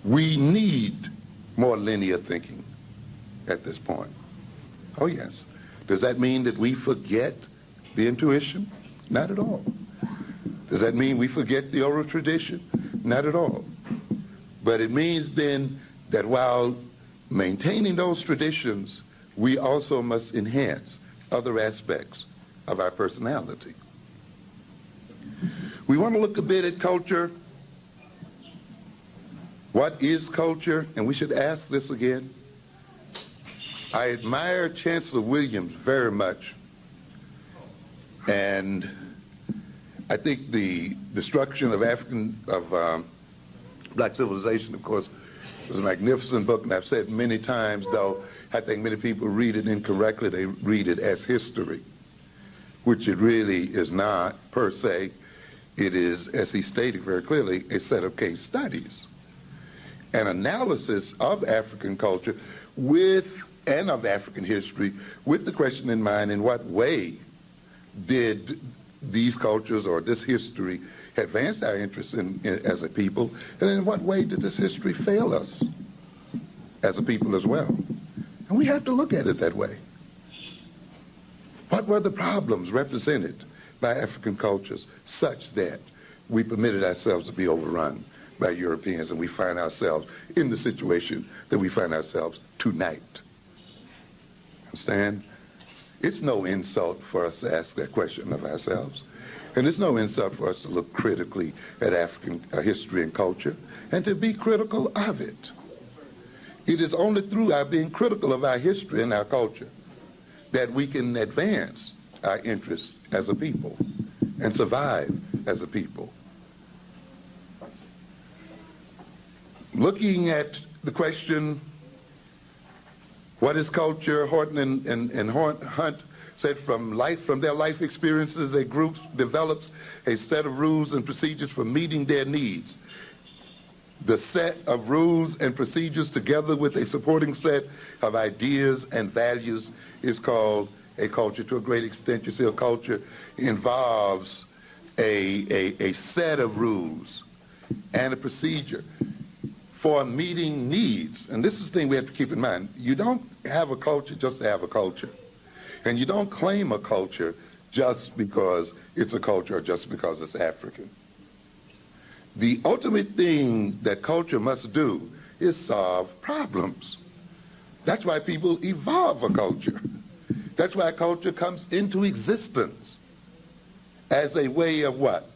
We need more linear thinking at this point. Oh yes. Does that mean that we forget the intuition? Not at all. Does that mean we forget the oral tradition? Not at all. But it means then that while maintaining those traditions, we also must enhance other aspects of our personality. We want to look a bit at culture. What is culture? And we should ask this again. I admire Chancellor Williams very much, and I think the destruction of black civilization, of course, was a magnificent book, and I've said many times, though I think many people read it incorrectly, they read it as history, which it really is not per se. It is, as he stated very clearly, a set of case studies, an analysis of African culture and of African history with the question in mind, in what way did these cultures or this history advance our interests as a people, and in what way did this history fail us as a people as well? And we have to look at it that way. What were the problems represented by African cultures such that we permitted ourselves to be overrun by Europeans, and we find ourselves in the situation that we find ourselves tonight? Understand? It's no insult for us to ask that question of ourselves. And it's no insult for us to look critically at African history and culture and to be critical of it. It is only through our being critical of our history and our culture that we can advance our interests as a people and survive as a people. Looking at the question, what is culture? Horton and Hunt said from their life experiences, a group develops a set of rules and procedures for meeting their needs. The set of rules and procedures, together with a supporting set of ideas and values, is called a culture. To a great extent, you see, a culture involves a set of rules and a procedure for meeting needs. And this is the thing we have to keep in mind. You don't have a culture just to have a culture. And you don't claim a culture just because it's a culture or just because it's African. The ultimate thing that culture must do is solve problems. That's why people evolve a culture. That's why culture comes into existence as a way of what?